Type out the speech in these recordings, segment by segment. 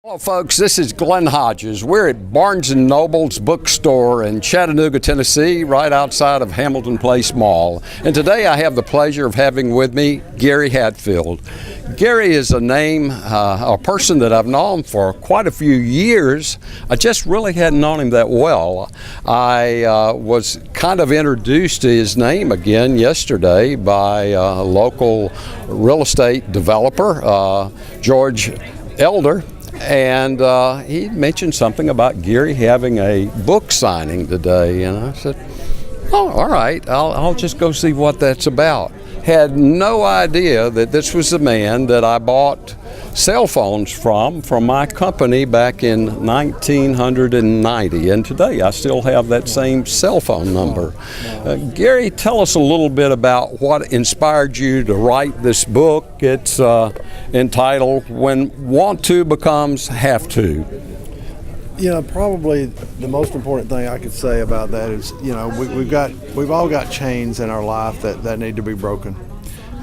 Hello folks, this is Glynn Hodges. We're at Barnes & Noble's bookstore in Chattanooga, Tennessee, right outside of Hamilton Place Mall. And today I have the pleasure of having with me Gary Hatfield. Gary is a name, a person that I've known for quite a few years. I just really hadn't known him that well. I was kind of introduced to his name again yesterday by a local real estate developer, George Elder. And he mentioned something about Gary having a book signing today, and I said, "Oh, all right, I'll just go see what that's about." Had no idea that this was the man that I bought cell phones from my company back in 1990, and today I still have that same cell phone number. Gary, tell us a little bit about what inspired you to write this book. It's entitled "When Want To Becomes Have To." You know, probably the most important thing I could say about that is, you know, we've all got chains in our life that need to be broken,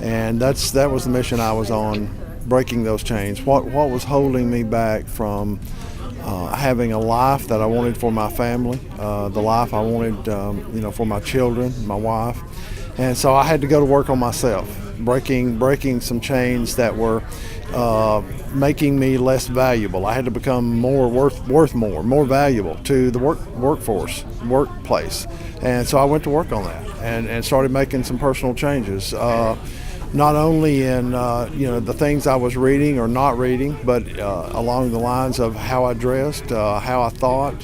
and that was the mission I was on, breaking those chains. What was holding me back from having a life that I wanted for my family, the life I wanted, for my children, my wife, and so I had to go to work on myself, breaking some chains that were making me less valuable. I had to become worth more valuable to the workplace. And so I went to work on that and started making some personal changes, not only in the things I was reading or not reading, but along the lines of how I dressed, how I thought.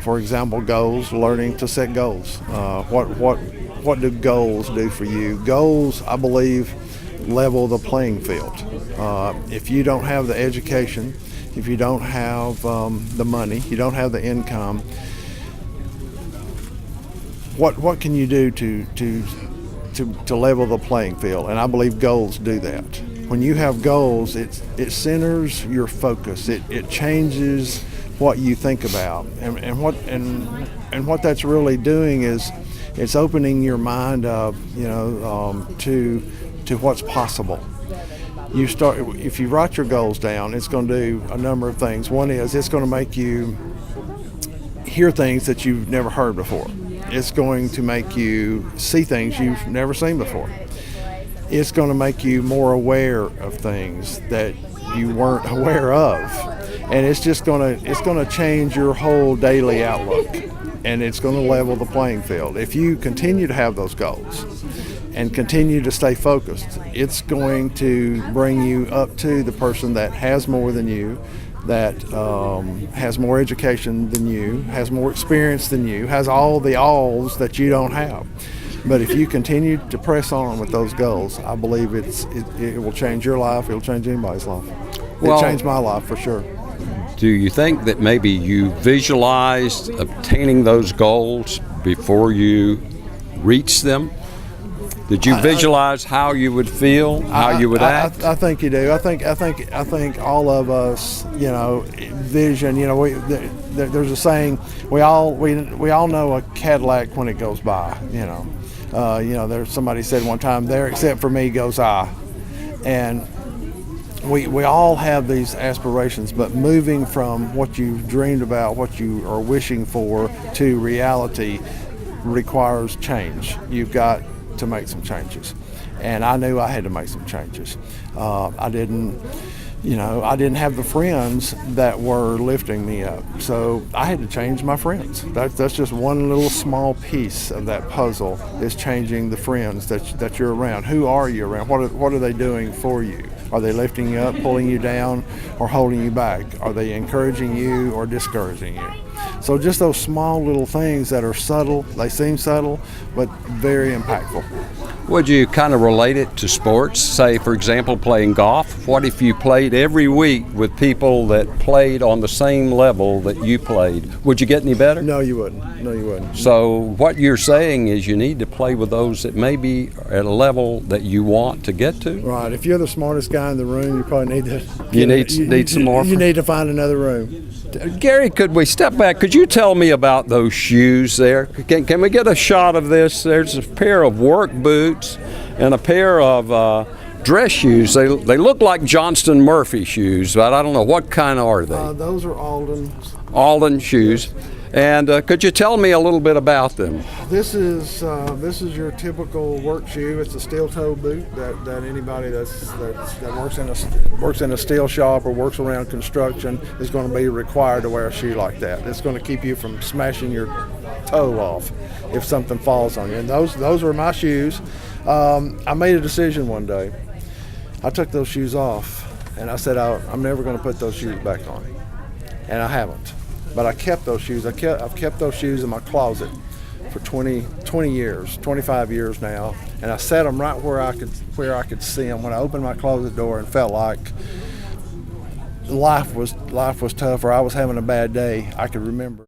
For example, goals, learning to set goals. What do goals do for you? Goals, I believe, level the playing field. If you don't have the education, if you don't have the money, you don't have the income, what can you do to level the playing field? And I believe goals do that. When you have goals, it centers your focus. It changes what you think about, and what that's really doing is it's opening your mind up, to what's possible. If you write your goals down, it's going to do a number of things. One is it's going to make you hear things that you've never heard before. It's going to make you see things you've never seen before. It's going to make you more aware of things that you weren't aware of, and it's going to change your whole daily outlook, and it's going to level the playing field. If you continue to have those goals and continue to stay focused, it's going to bring you up to the person that has more than you, that has more education than you, has more experience than you, has all the alls that you don't have. But if you continue to press on with those goals, I believe it will change your life. It will change anybody's life. It changed my life for sure. Do you think that maybe you visualized obtaining those goals before you reached them? Did you visualize how you would feel, how you would act? I think you do. I think all of us, vision. There's a saying: we all know a Cadillac when it goes by. There's somebody said one time, "There, except for me, goes I," and we all have these aspirations, but moving from what you've dreamed about, what you are wishing for, to reality requires change. You've got to make some changes, and I knew I had to make some changes. I didn't have the friends that were lifting me up, so I had to change my friends. That's just one little small piece of that puzzle, is changing the friends that you're around. Who are you around? What are they doing for you? Are they lifting you up, pulling you down, or holding you back? Are they encouraging you or discouraging you? So just those small little things that are subtle, they seem subtle, but very impactful. Would you kind of relate it to sports? Say, for example, playing golf. What if you played every week with people that played on the same level that you played? Would you get any better? No, you wouldn't. So what you're saying is you need to play with those that may be at a level that you want to get to? Right. If you're the smartest guy in the room, you probably need to... need some more? You need to find another room. Gary, could we step back? Could you tell me about those shoes there? Can we get a shot of this? There's a pair of work boots and a pair of dress shoes. They look like Johnston Murphy shoes, but I don't know what kind are they. Those are Alden's. Alden shoes. And could you tell me a little bit about them? This is your typical work shoe. It's a steel toe boot that anybody that works in a steel shop or works around construction is going to be required to wear a shoe like that. It's going to keep you from smashing your toe off if something falls on you. And those were my shoes. I made a decision one day. I took those shoes off and I said I'm never going to put those shoes back on, and I haven't. But I kept those shoes. I've kept those shoes in my closet for 20 years, 25 years now, and I set them right where I could see them. When I opened my closet door and felt like life was tough or I was having a bad day, I could remember.